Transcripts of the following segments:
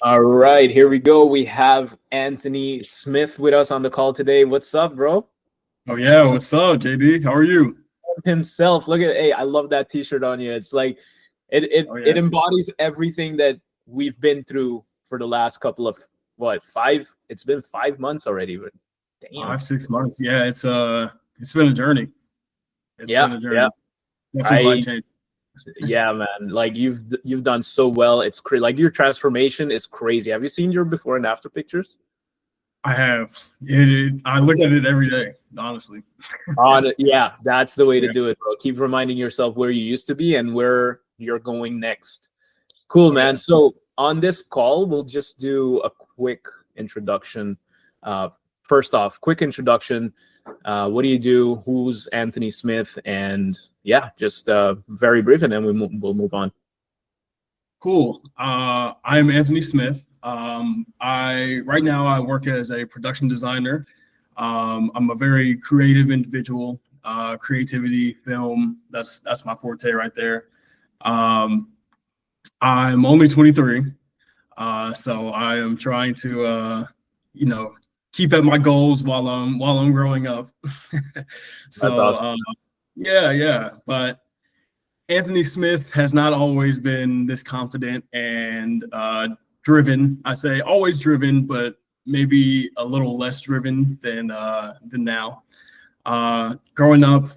All right, here we go. We have Anthony Smith with us on the call today. What's up, bro? Oh yeah, what's up, JD? How are you? Himself. Look at, hey, I love that t-shirt on you. It's like it it Oh it yeah, embodies everything that we've been through for the last couple of what, five? It's been 5 months already, but damn. 5 6 months. Yeah, it's been a journey. It's Yeah, been a yeah. journey. Definitely life I changing. yeah, man. Like you've done so well. It's crazy. Like your transformation is crazy. Have you seen your before and after pictures? I have. I look at it every day, honestly. On yeah, that's the way to Yeah, do it, bro. Keep reminding yourself where you used to be and where you're going next. Cool, oh man. yeah, So on this call, we'll just do a quick introduction. Uh, First off, quick introduction. What do you do? Who's Anthony Smith? And yeah, just very brief, and then we'll move on. cool. I'm Anthony Smith. I right now I work as a production designer. I'm a very creative individual. Creativity, film. That's my forte right there. Um, I'm only 23. So I am trying to, you know, keep at my goals while I'm growing up. That's so awesome. yeah, yeah. But Anthony Smith has not always been this confident and driven. I say always driven, but maybe a little less driven than now. Growing up,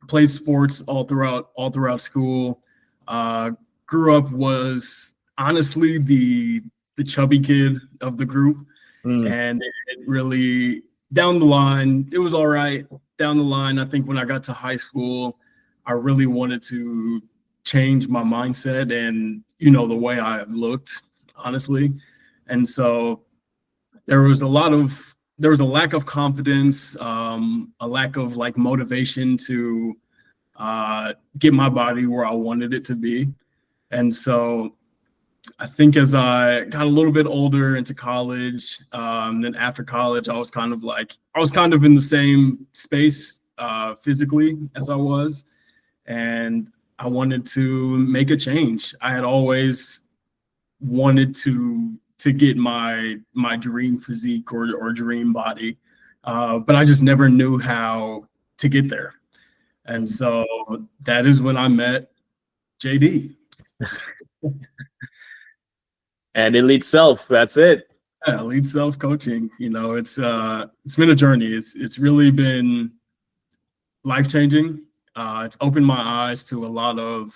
played sports all throughout school. Uh, Grew up was honestly the chubby kid of the group, Mm, and it really down the line it was all right. Down the line, I think when I got to high school, I really wanted to change my mindset and the way I looked, honestly, and so there was a lack of confidence, a lack of like motivation to get my body where I wanted it to be. And so I think as I got a little bit older into college, then after college, I was kind of in the same space physically as I was, and I wanted to make a change. I had always wanted to get my dream physique or dream body, but I just never knew how to get there. And mm. so that is when I met JD. And elite self. That's it. Yeah, lead self coaching. It's been a journey. It's really been life changing. It's opened my eyes to a lot of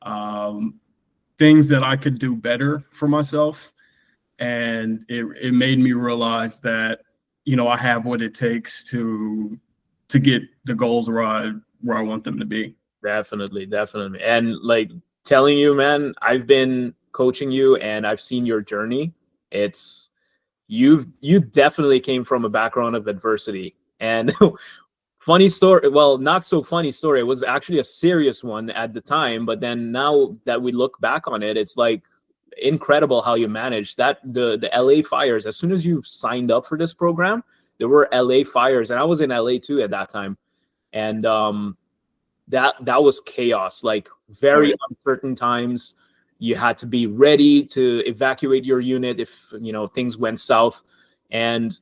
um, things that I could do better for myself, and it made me realize that I have what it takes to get the goals where I want them to be. Definitely, definitely. And like telling you, man, I've been coaching you and I've seen your journey. It's you definitely came from a background of adversity. And funny story, well, not so funny story. It was actually a serious one at the time, but then now that we look back on it, it's like incredible how you managed that. The LA fires, as soon as you signed up for this program, there were LA fires, and I was in LA too at that time. And that was chaos, like Oh very yeah, uncertain times. You had to be ready to evacuate your unit if things went south. And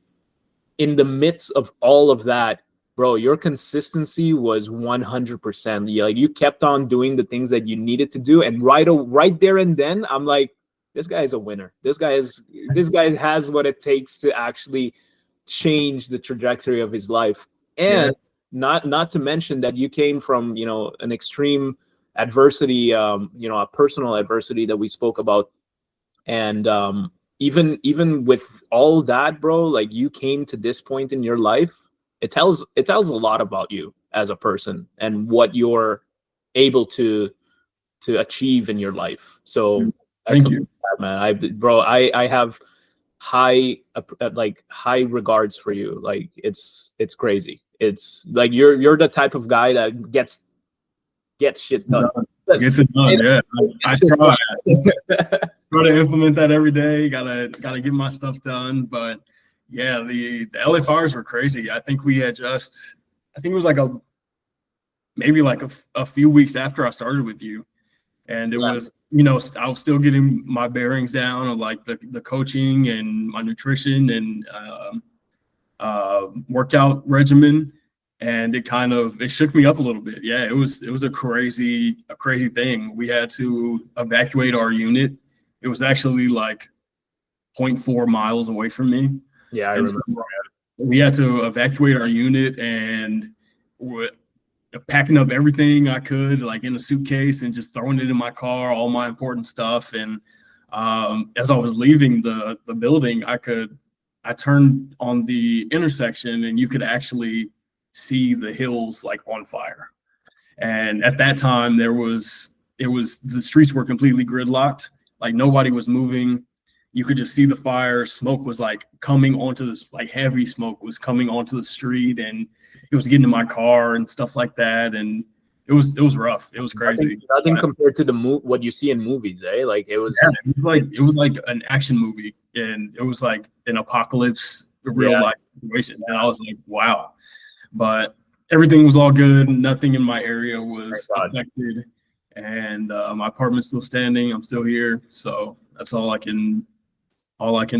in the midst of all of that, bro, your consistency was 100%. Like you kept on doing the things that you needed to do, and right there and then I'm like, this guy is a winner. This guy has what it takes to actually change the trajectory of his life. yeah. And not to mention that you came from an extreme adversity, a personal adversity that we spoke about. And even with all that, bro, like you came to this point in your life. It tells a lot about you as a person and what you're able to achieve in your life. So I Thank commend you. that, man. I have high regards for you. Like it's crazy. It's like you're the type of guy that gets shit done. Let's Gets it done. Yeah, I get shit try. done. Try to implement that every day. Gotta get my stuff done. But yeah, the LA fires were crazy. I think it was like maybe like a few weeks after I started with you. And it Yeah. was, I was still getting my bearings down of like the coaching and my nutrition and workout regimen. And it shook me up a little bit. Yeah, it was a crazy thing. We had to evacuate our unit. It was actually like 0.4 miles away from me. Yeah, I And remember. so we had to evacuate our unit, and we're packing up everything I could, like in a suitcase, and just throwing it in my car, all my important stuff. And as I was leaving the building, I turned on the intersection, and you could actually see the hills like on fire. And at that time, the streets were completely gridlocked, like nobody was moving. You could just see the fire. Smoke was like coming onto this, like heavy smoke was coming onto the street, and it was getting in my car and stuff like that. And it was rough. It was crazy. Nothing compared to what you see in movies, eh? Like it was. Yeah, it was like an action movie, and it was like an apocalypse, a real life situation. And I was like, wow. But everything was all good. Nothing in my area was affected, and my apartment's still standing. I'm still here, so that's all I can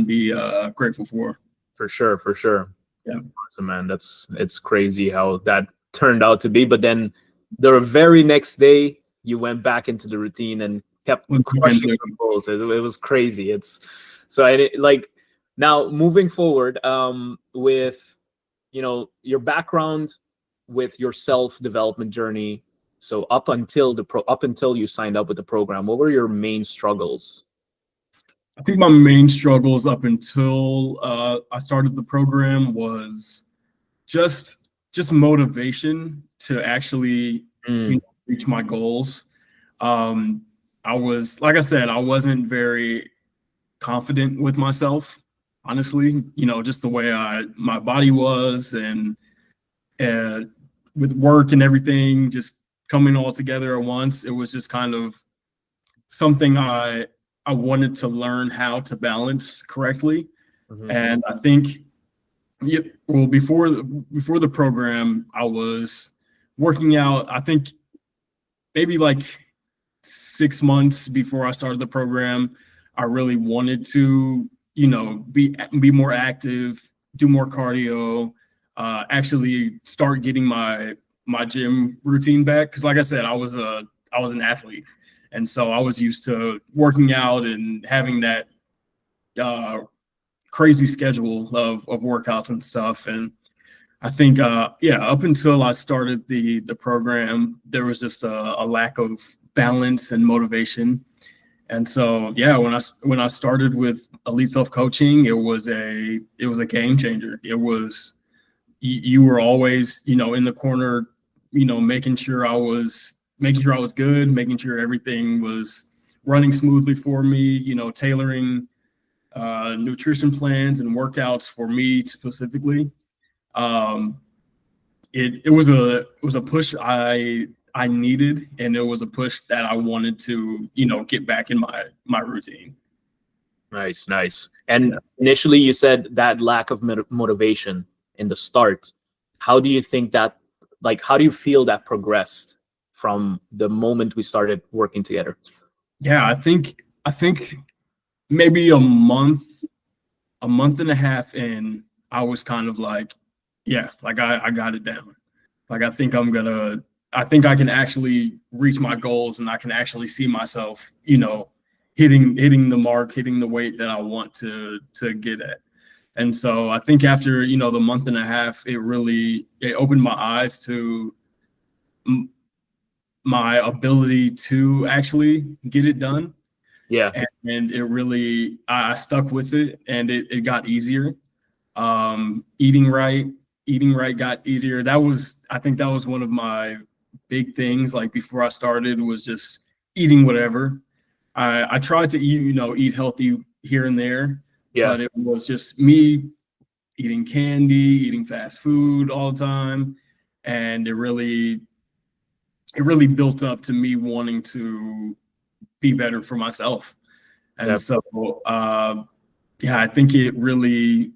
be grateful for. For sure. Yeah, so, man, it's crazy how that turned out to be. But then the very next day, you went back into the routine and kept crushing the goals. It was crazy. It's so like now moving forward with your background with your self-development journey. So up until you signed up with the program, what were your main struggles? I think my main struggles up until I started the program was just motivation to actually reach my goals. I was, like I said, I wasn't very confident with myself, honestly. Just the way my body was, and with work and everything just coming all together at once, it was just kind of something I wanted to learn how to balance correctly. Mm-hmm. And I think, before the program, I was working out, I think maybe like 6 months before I started the program. I really wanted to, be more active, do more cardio, actually start getting my gym routine back. Cause like I said, I was an athlete. And so I was used to working out and having that crazy schedule of workouts and stuff. And I think, up until I started the program, there was just a lack of balance and motivation. And so, when I started with Elite Self Coaching, it was a game changer. It was, you were always, in the corner, making sure I was good, making sure everything was running smoothly for me, tailoring nutrition plans and workouts for me specifically. It was a push I needed, and it was a push that I wanted to, get back in my routine. Nice. And initially you said that lack of motivation in the start. How do you think that, how do you feel that progressed from the moment we started working together? Yeah, I think maybe a month and a half in, I was kind of like, I got it down. Like, I think I can actually reach my goals, and I can actually see myself, hitting the mark, hitting the weight that I want to get at. And so I think after, the month and a half, it opened my eyes to my ability to actually get it done. Yeah. And it really, I stuck with it, and it got easier. Eating right got easier. I think that was one of my big things. Like, before I started, was just eating whatever. I tried to eat healthy here and there. Yeah. But it was just me eating candy, eating fast food all the time. And it really built up to me wanting to be better for myself. And so, I think it really,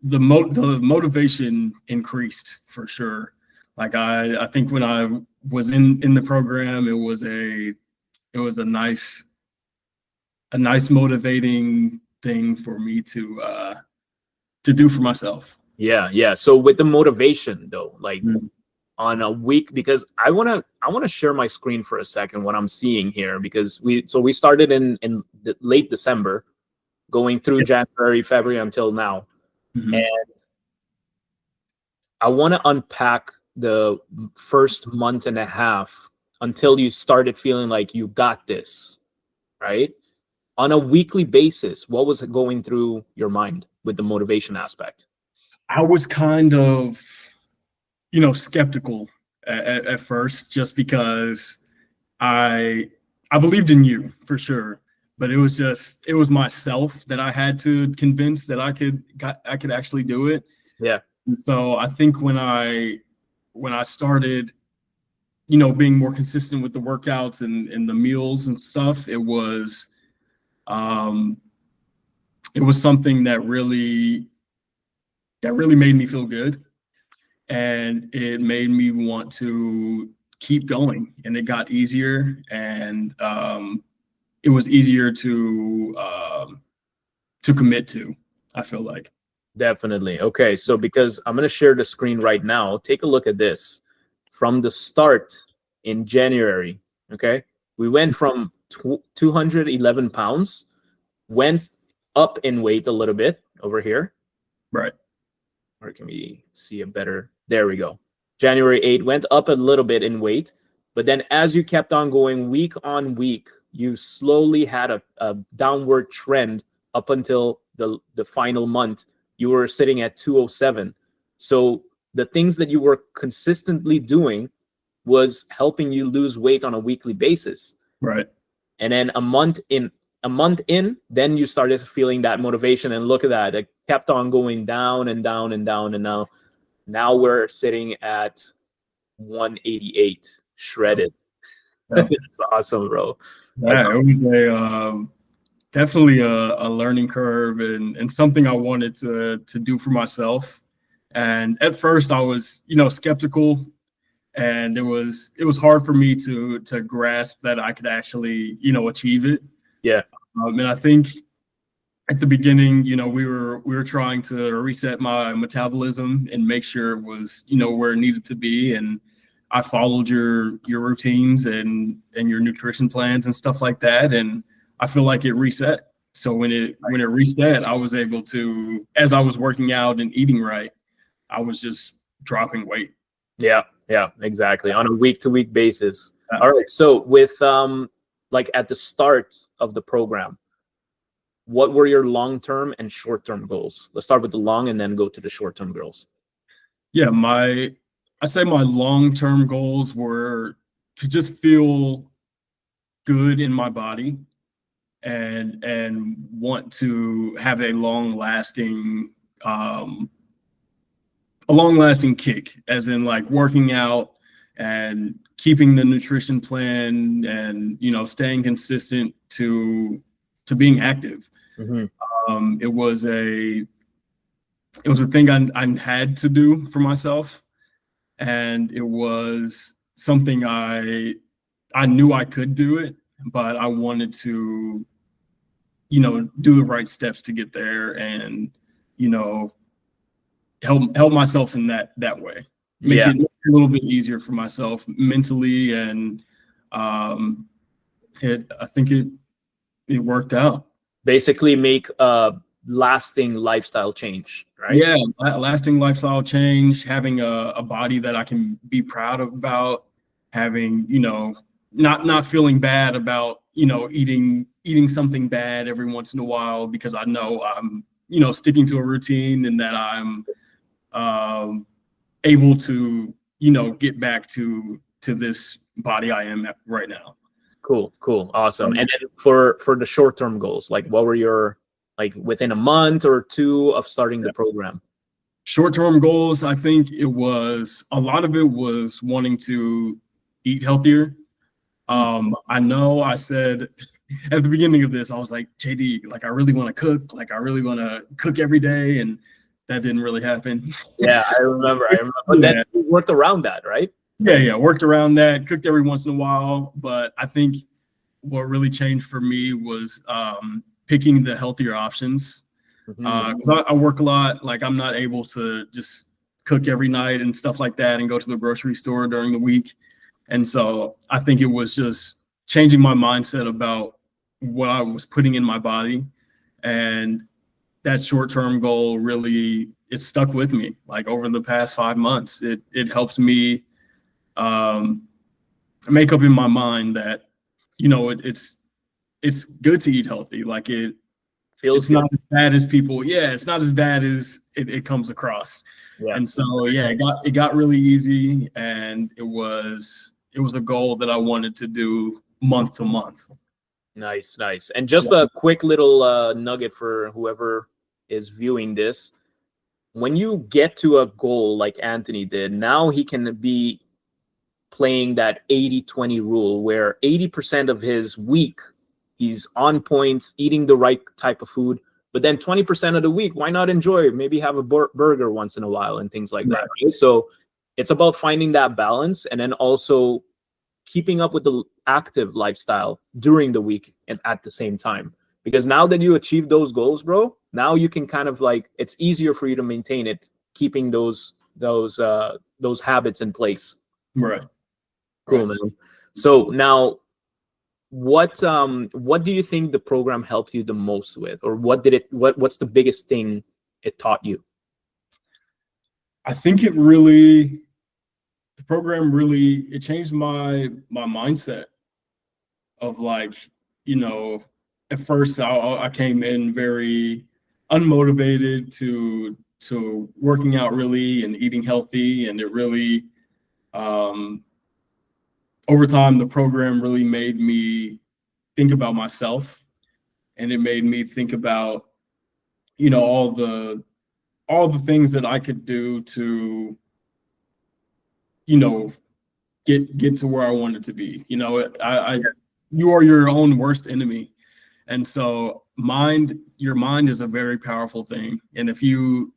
the motivation increased for sure. Like, I think when I was in the program, it was a nice motivating thing for me to do for myself. Yeah. So with the motivation though, like Mm. on a week, because I wanna share my screen for a second, what I'm seeing here, because we started in late December, going through January, February until now. Mhm. And I want to unpack the first month and a half until you started feeling like you got this, right? On a weekly basis, what was going through your mind with the motivation aspect? I was kind of, skeptical at first, just because I I believed in you for sure, but it was myself that I had to convince that I could actually do it. Yeah, So I think when I started, being more consistent with the workouts and the meals and stuff, um, it was something that really made me feel good, and it made me want to keep going, and it got easier, and it was easier to commit to, I feel like. definitely. Okay, so because I'm going to share the screen right now, take a look at this. From the start in January, okay, we went from 211 pounds, went up in weight a little bit over here. Right. Or can we see a better? There we go. January 8 went up a little bit in weight, but then as you kept on going week on week, you slowly had a downward trend up until the final month. You were sitting at 207. So the things that you were consistently doing was helping you lose weight on a weekly basis. Right. And then a month in, then you started feeling that motivation, and look at that, it kept on going down and down and down, and now we're sitting at 188 shredded. Yeah. It's awesome, bro. That's Yeah, it was definitely a learning curve, and something I wanted to do for myself. And at first I was, skeptical, and it was hard for me to grasp that I could actually, achieve it. Yeah, And I think at the beginning, we were trying to reset my metabolism and make sure it was, where it needed to be. And I followed your routines and your nutrition plans and stuff like that. And I feel like it reset. So when it reset, I was able to, as I was working out and eating right, I was just dropping weight. yeah, exactly, on a week to week basis. Yeah. All right, so with like at the start of the program, what were your long-term and short-term goals? Let's start with the long and then go to the short-term goals. Yeah, I say my long-term goals were to just feel good in my body, and want to have a long-lasting kick, as in like working out and keeping the nutrition plan, and staying consistent to being active. Mm-hmm. It was a thing I had to do for myself, and it was something I knew I could do it, but I wanted to, do the right steps to get there, and help myself in that way. Make Yeah, it a little bit easier for myself mentally, and I think it worked out. basically make a lasting lifestyle change, right? Yeah, lasting lifestyle change, having a body that I can be proud about, having, not feeling bad about, eating something bad every once in a while, because I know I'm, sticking to a routine, and that I'm able to, get back to this body I am at right now. Cool, awesome. And then for the short-term goals, like what were your, like within a month or two of starting the program? Short-term goals, I think a lot of it was wanting to eat healthier. I know I said at the beginning of this, I was like, JD, like I really want to cook, like I really want to cook every day, and that didn't really happen. Yeah, I remember. But then you worked around that, right? Yeah, worked around that, cooked every once in a while. But I think really changed for me was picking the healthier options. Because I work a lot. Like, I'm not able to just cook every night and stuff like that and go to the grocery store during the week. And so I think it was just changing my mindset about what I was putting in my body. And that short-term goal really, it stuck with me. Like, over the past 5 months, it helps me make up in my mind that, it's good to eat healthy. Like, it's not as bad as people. Yeah, it's not as bad as it comes across. Yeah. And so, yeah, it got really easy, and it was a goal that I wanted to do month to month. Nice. And just a quick little nugget for whoever is viewing this. When you get to a goal like Anthony did, now he can be playing that 80-20 rule, where 80% of his week he's on point, eating the right type of food. But then 20% of the week, why not enjoy? Maybe have a burger once in a while and things like that. Right? So it's about finding that balance, and then also keeping up with the active lifestyle during the week and at the same time. Because now that you achieve those goals, bro, now you can kind of like, it's easier for you to maintain it, keeping those habits in place. Right. Cool, man. So now, what do you think the program helped you the most with, or what's the biggest thing it taught you? I think the program really, it changed my mindset of, like, at first I came in very unmotivated to working out really and eating healthy, and it really over time the program really made me think about myself, and it made me think about all the things that I could do to get to where I wanted to be. You are your own worst enemy. And so your mind is a very powerful thing. And if you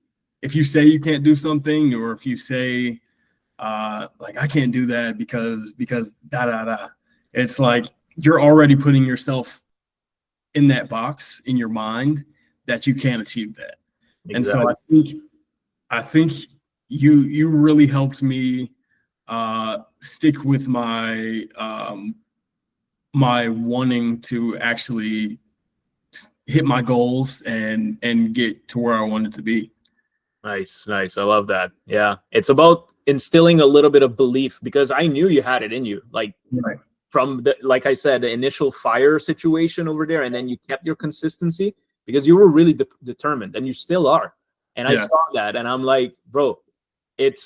say you can't do something, or if you say like, I can't do that because it's like you're already putting yourself in that box in your mind that you can't achieve that. Exactly. And so I think you really helped me stick with my my wanting to actually hit my goals and get to where I wanted to be. Nice. I love that. Yeah, it's about instilling a little bit of belief, because I knew you had it in you, like from like I said, the initial fire situation over there, and then you kept your consistency because you were really determined, and you still are. And I saw that, and I'm like, bro, it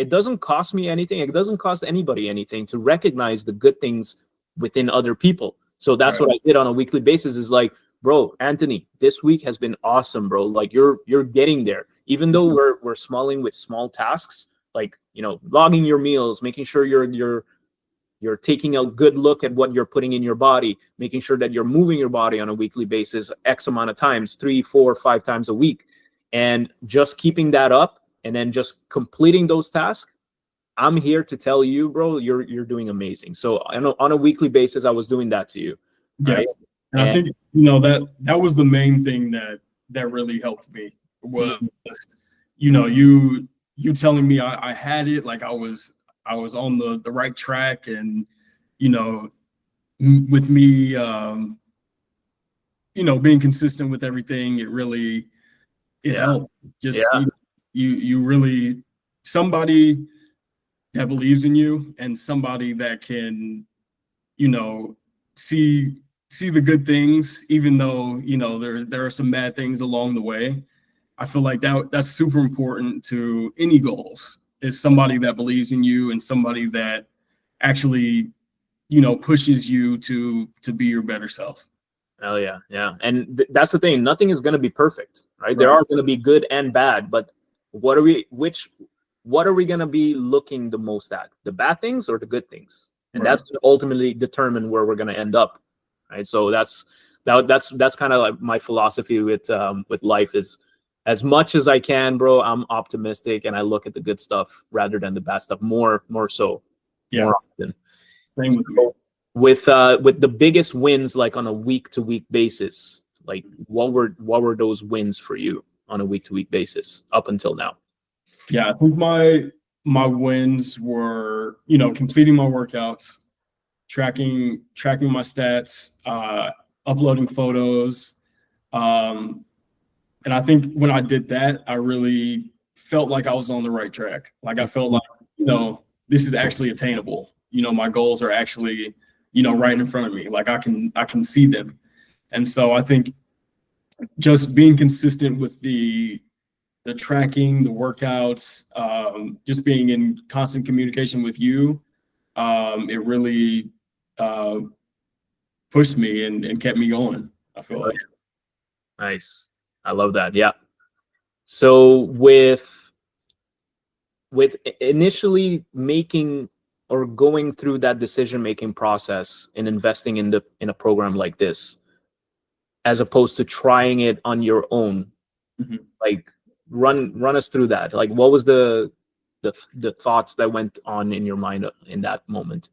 doesn't cost me anything. It doesn't cost anybody anything to recognize the good things within other people. So that's what I did on a weekly basis, is like, bro, Anthony, this week has been awesome, bro. Like, you're getting there. Even though we're smalling with small tasks, like, logging your meals, making sure you're taking a good look at what you're putting in your body, making sure that you're moving your body on a weekly basis, X amount of times, 3, 4, 5 times a week, and just keeping that up, and then just completing those tasks. I'm here to tell you, bro, you're doing amazing. So on a weekly basis, I was doing that to you. Right? And I think that was the main thing that really helped me, was you telling me I had it, like I was on the right track, and with me being consistent with everything, it helped. Just you really, somebody that believes in you, and somebody that can see the good things, even though there are some bad things along the way. I feel like that's super important to any goals, is somebody that believes in you, and somebody that actually pushes you to be your better self. Hell yeah. And that's the thing, nothing is going to be perfect, right? There are going to be good and bad, but what are we going to be looking the most at, the bad things or the good things? And that's going to ultimately determine where we're going to end up, right? So that's kind of like my philosophy with life, is as much as I can, bro, I'm optimistic, and I look at the good stuff rather than the bad stuff more so. Yeah. More often. Same with me. With the biggest wins, like on a week to week basis, like what were those wins for you on a week to week basis up until now? Yeah, I think my wins were, completing my workouts, tracking my stats, uploading photos. And I think when I did that, I really felt like I was on the right track. Like I felt like, this is actually attainable. My goals are actually, right in front of me. Like I can see them. And so I think just being consistent with the tracking, the workouts, just being in constant communication with you, it really pushed me and kept me going, I feel like. Nice. I love that. Yeah. So with initially making or going through that decision-making process and investing in a program like this, as opposed to trying it on your own, like run us through that. Like what was the thoughts that went on in your mind in that moment?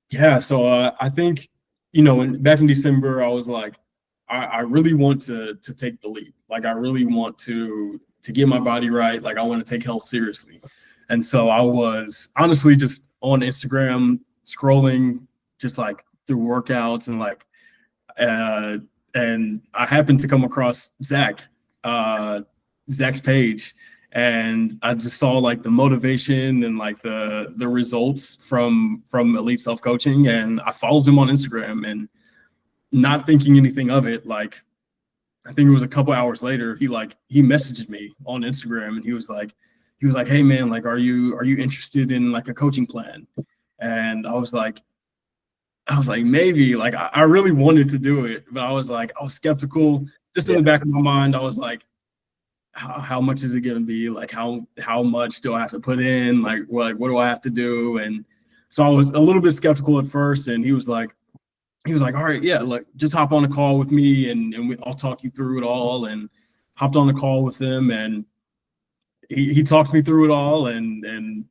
Yeah. So I think, back in December, I was like, I really want to take the leap. Like I really want to get my body right. Like I want to take health seriously. And so I was honestly just on Instagram scrolling, just like through workouts and like, and I happened to come across Zach's page, and I just saw like the motivation and like the results from Elite Self Coaching, and I followed him on Instagram, and not thinking anything of it, like I think it was a couple hours later, he messaged me on Instagram, and he was like, hey man, like are you interested in like a coaching plan? And I was like maybe. Like I really wanted to do it, but I was skeptical. Just in the back of my mind, I was like, how much is it going to be? Like how much do I have to put in? Like what do I have to do? And so I was a little bit skeptical at first, and he was like, all right, yeah, like just hop on a call with me and I'll talk you through it all. And hopped on a call with him, and he talked me through it all, and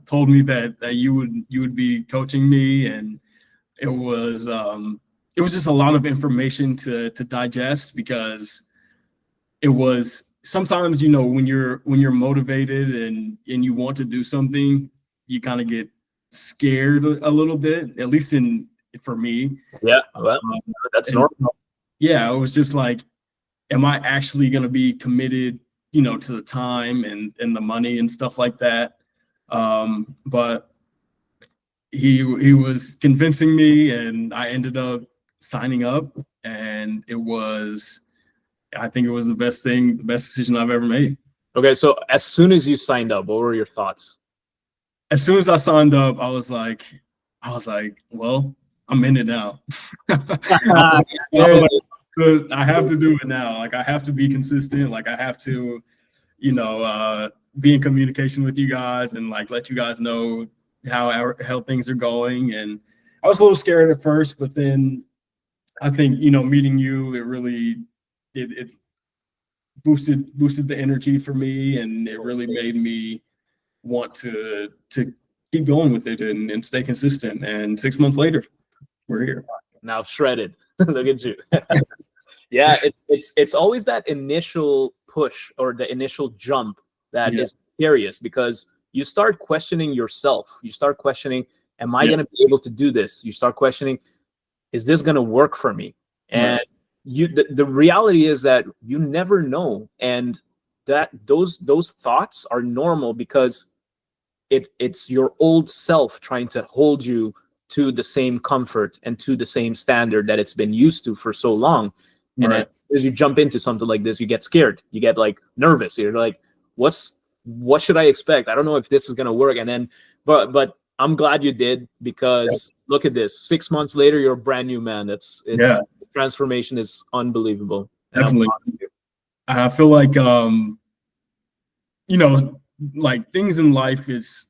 told me that you would be coaching me. And it was just a lot of information to digest, because it was sometimes, when you're motivated and you want to do something, you kind of get scared a little bit, at least for me. Yeah, well, that's normal. Yeah, it was just like, am I actually going to be committed, to the time and the money and stuff like that? But he was convincing me, and I ended up signing up, and I think it was the best decision I've ever made. Okay, so as soon as you signed up, what were your thoughts? As soon as I signed up, I was like, well, I'm in it now. I have to do it now. Like I have to be consistent. Like I have to, be in communication with you guys and like let you guys know how things are going. And I was a little scared at first, but then I think, meeting you, it really it boosted the energy for me, and it really made me want to keep going with it and stay consistent. And 6 months later, we're here. Now shredded. Look at you. Yeah, it's always that initial push or the initial jump that is scariest, because you start questioning yourself. You start questioning, am I going to be able to do this? You start questioning, is this going to work for me? And the reality is that you never know, and that those thoughts are normal, because it's your old self trying to hold you to the same comfort and to the same standard that it's been used to for so long. And then as you jump into something like this, you get scared, you get like nervous. You're like, what should I expect? I don't know if this is gonna work. And then but I'm glad you did, because look at this. 6 months later, you're a brand new man. It's transformation is unbelievable. Definitely. I feel like like things in life is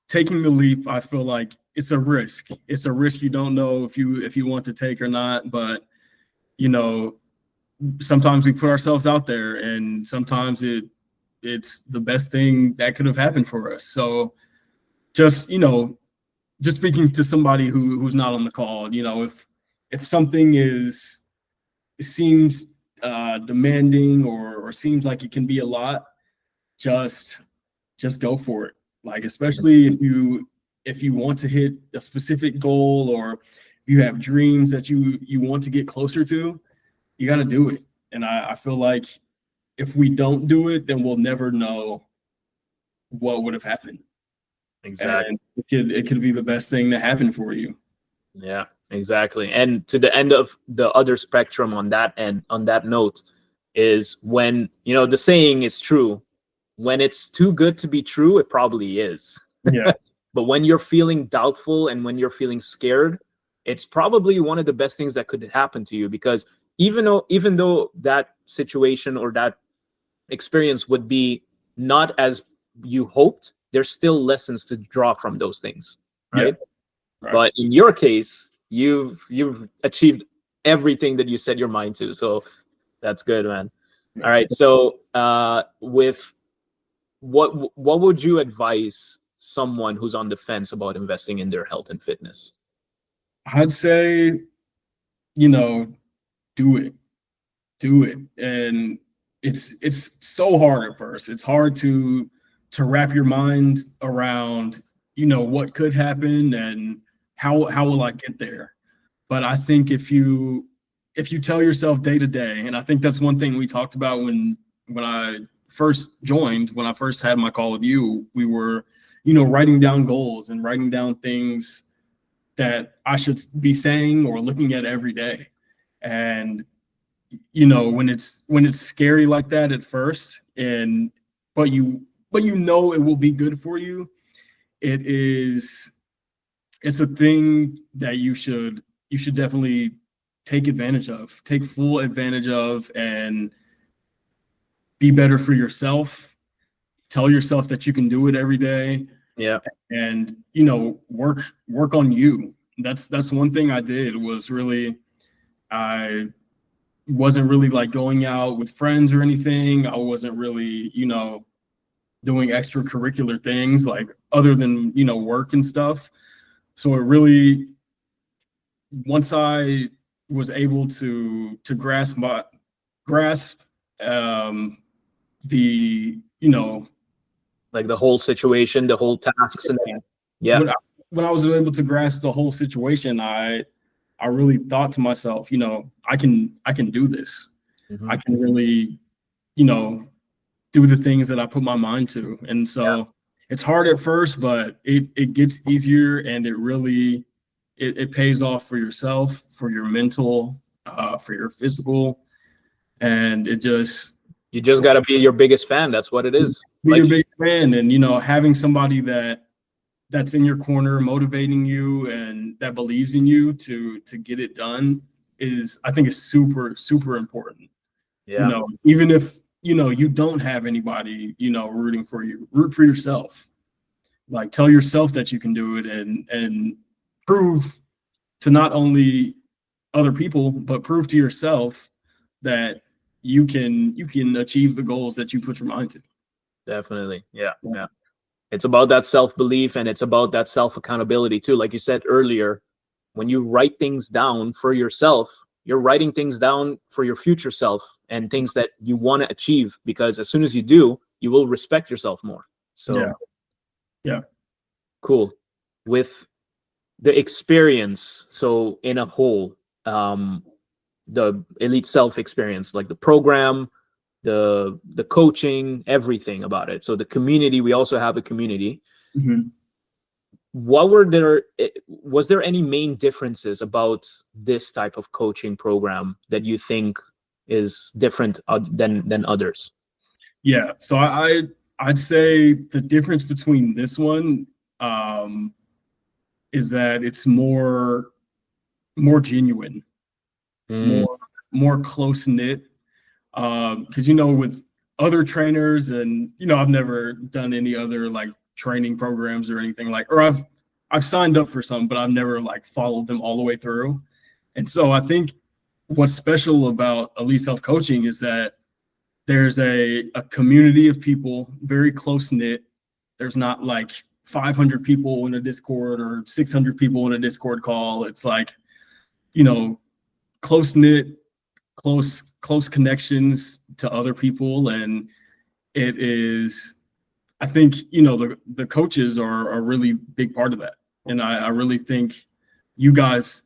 taking the leap. I feel like it's a risk. It's a risk you don't know if you want to take or not. But sometimes we put ourselves out there, and sometimes it's the best thing that could have happened for us. So just just speaking to somebody who's not on the call, if something seems demanding or seems like it can be a lot, just go for it. Like, especially if you want to hit a specific goal, or you have dreams that you want to get closer to, you got to do it. And I feel like if we don't do it, then we'll never know what would have happened. Exactly. And it could be the best thing that happened for you. Yeah, exactly. And to the end of the other spectrum on that end, on that note, is when, the saying is true, when it's too good to be true, it probably is. Yeah. But when you're feeling doubtful and when you're feeling scared, it's probably one of the best things that could happen to you, because even though that situation or that experience would be not as you hoped, there's still lessons to draw from those things, right? Yeah. Right. But in your case, you've achieved everything that you set your mind to, so that's good, man. All right, so with what would you advise someone who's on the fence about investing in their health and fitness? I'd say, do it. And it's so hard at first. It's hard to wrap your mind around, what could happen and how will I get there. But I think if you tell yourself day to day, and I think that's one thing we talked about when I first joined, when I first had my call with you, we were, writing down goals and writing down things that I should be saying or looking at every day. And, when it's scary like that at first, but you know it will be good for you, it's a thing that you should definitely take full advantage of, and be better for yourself. Tell yourself that you can do it every day. Yeah. And, work on you. That's one thing I did, was really, I wasn't really like going out with friends or anything. I wasn't really, doing extracurricular things like other than, work and stuff. So it really, once I was able to grasp the, like the whole situation, the whole tasks, and yeah. When I was able to grasp the whole situation, I really thought to myself, I can do this. Mm-hmm. I can really, do the things that I put my mind to. And so it's hard at first, but it gets easier, and it really, it pays off for yourself, for your mental, for your physical. And you just got to be your biggest fan. That's what it is. Be your biggest fan, and, having somebody that's in your corner, motivating you, and that believes in you to get it done I think is super, super important. Yeah. Even if, you don't have anybody, rooting for you, root for yourself. Like, tell yourself that you can do it, and prove to not only other people, but prove to yourself that you can achieve the goals that you put your mind to. Definitely. Yeah. It's about that self-belief, and it's about that self-accountability too. Like you said earlier, when you write things down for yourself, you're writing things down for your future self and things that you want to achieve, because as soon as you do, you will respect yourself more. So yeah. Cool. With the experience, so in a whole, the Elite Self experience, like the program, the coaching, everything about it. So the community, we also have a community. Mm-hmm. Was there any main differences about this type of coaching program that you think is different than others? Yeah. So I'd say the difference between this one is that it's more genuine, more close knit. Because with other trainers, and I've never done any other like training programs or anything or I've signed up for some, but I've never like followed them all the way through. And so I think what's special about Elite Self Coaching is that there's a community of people, very close knit. There's not like 500 people in a Discord or 600 people in a Discord call. It's like, you know, close knit, close connections to other people. And it is, I think, you know, the coaches are a really big part of that. And I really think you guys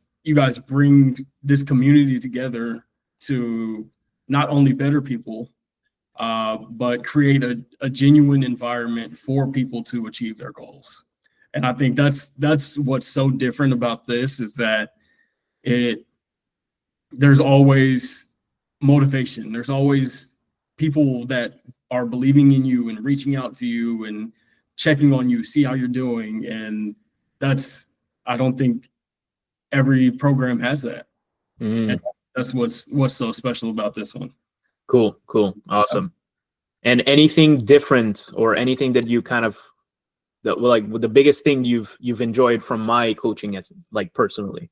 bring this community together to not only better people, but create a genuine environment for people to achieve their goals. And I think that's what's so different about this, is that there's always motivation. There's always people that are believing in you and reaching out to you and checking on you, see how you're doing. And I don't think every program has that. And that's what's so special about this one. Cool. Awesome. And anything different, or anything that you kind of, like the biggest thing you've enjoyed from my coaching, as like personally?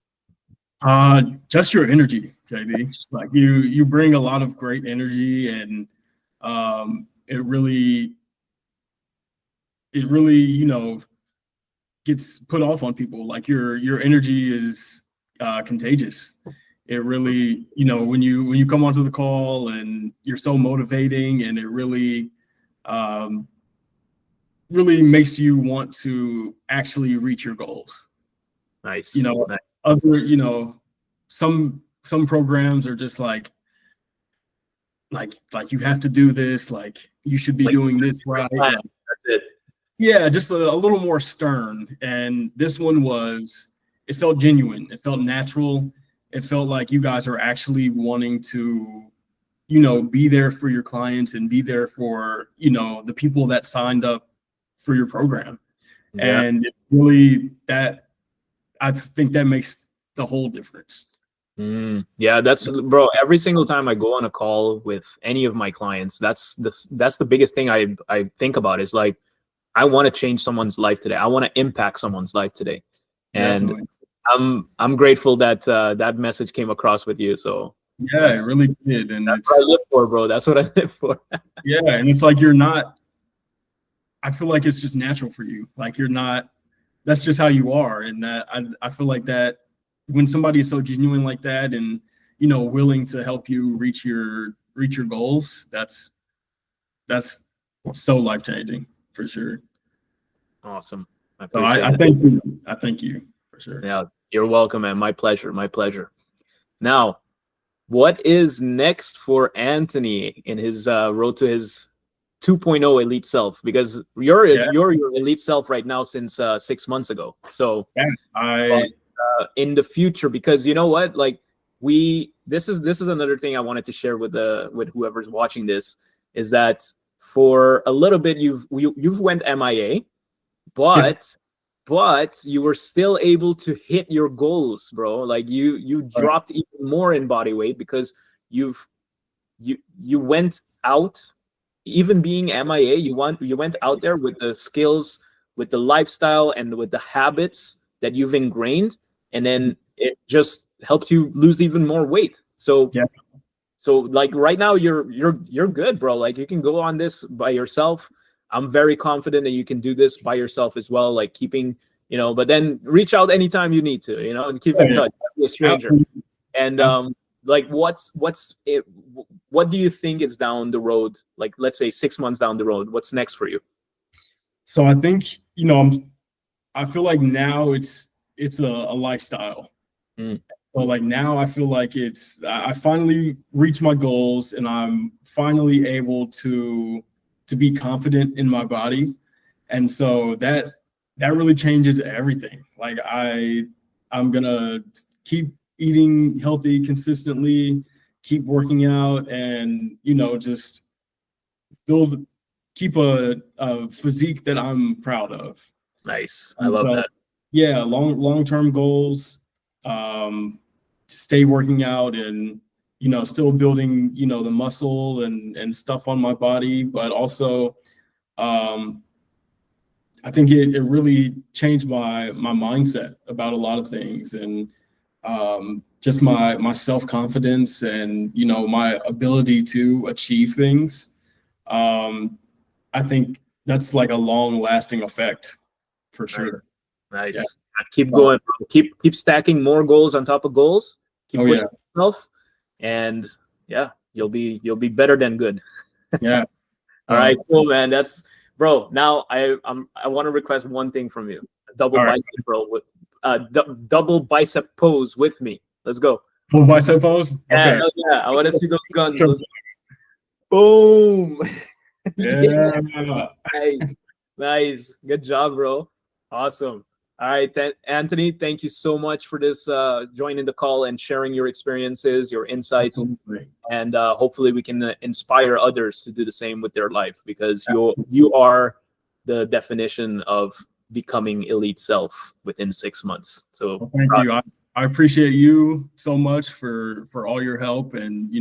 Just your energy, JD. Like you bring a lot of great energy, and it really, you know, gets put off on people. Like your energy is contagious. It really, you know, when you come onto the call and you're so motivating, and it really really makes you want to actually reach your goals. Nice. You know, nice. Other, you know, some programs are just like you have to do this, like you should be doing this right. Like, that's it. Yeah, just a little more stern. And this one it felt genuine. It felt natural. It felt like you guys are actually wanting to, you know, be there for your clients and be there for, you know, the people that signed up for your program. Yeah. And it really, I think that makes the whole difference. Yeah, that's, bro, every single time I go on a call with any of my clients, that's the biggest thing I think about, is like, I want to change someone's life today. I want to impact someone's life today. And definitely. I'm grateful that that message came across with you. So yeah, it really did. And that's what I live for, bro. That's what I live for. Yeah, and it's like I feel like it's just natural for you. Like that's just how you are. And that I feel like that when somebody is so genuine like that, and, you know, willing to help you reach your goals, that's so life-changing for sure. Awesome. I thank you. I thank you for sure. Yeah, you're welcome, man. My pleasure. Now, what is next for Anthony in his road to his 2.0 elite self? Because you're your elite self right now since 6 months ago. So in the future, because you know what, like this is another thing I wanted to share with whoever's watching this, is that for a little bit you've went MIA, but you were still able to hit your goals, bro. Like you dropped even more in body weight because you went out, even being MIA, you went out there with the skills, with the lifestyle, and with the habits that you've ingrained, and then it just helped you lose even more weight. So so like right now you're good, bro. Like you can go on this by yourself. I'm very confident that you can do this by yourself as well, like keeping, you know, but then reach out anytime you need to, you know, and keep in touch. Be a stranger. And like what do you think is down the road? Like, let's say 6 months down the road, what's next for you? So I think, you know, I feel like now it's a lifestyle. So like now I feel like I finally reached my goals, and I'm finally able to be confident in my body. And so that really changes everything. Like I'm gonna keep eating healthy consistently, keep working out, and, you know, just keep a physique that I'm proud of. Nice. I love that. Yeah, long-term goals, stay working out, and, you know, still building, you know, the muscle and stuff on my body, but also I think it really changed my mindset about a lot of things, and just my self-confidence, and, you know, my ability to achieve things. I think that's like a long-lasting effect for sure. Nice. Yeah. Keep going, bro. Keep stacking more goals on top of goals. Keep pushing yourself, and yeah, you'll be better than good. Yeah. All right, cool, man. That's bro. Now I want to request one thing from you. A double bicep, bro. With double bicep pose with me. Let's go. Full bicep pose. Okay. Yeah, yeah. I want to see those guns. Boom. Yeah. Nice. Nice. Good job, bro. Awesome. All right, Anthony, thank you so much for this joining the call and sharing your experiences, your insights. Absolutely. And hopefully we can inspire others to do the same with their life, because you are the definition of becoming elite self within 6 months. So well, thank you. I appreciate you so much for all your help, and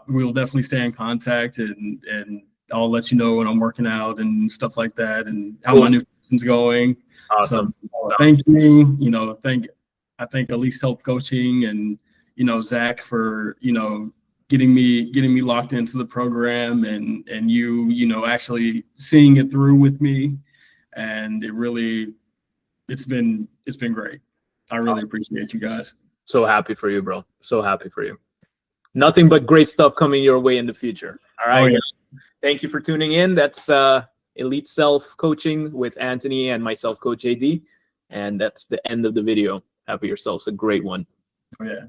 we'll definitely stay in contact, and I'll let you know when I'm working out and stuff like that, and how my nutrition's going. Awesome. So thank you. I thank Elite Self Coaching and Zach for getting me locked into the program, and you actually seeing it through with me, and it's been great. I really appreciate you guys. So happy for you, bro. So happy for you. Nothing but great stuff coming your way in the future. All right. Thank you for tuning in. That's Elite Self Coaching with Anthony and myself, Coach JD. And that's the end of the video. Have yourselves a great one. Oh, yeah.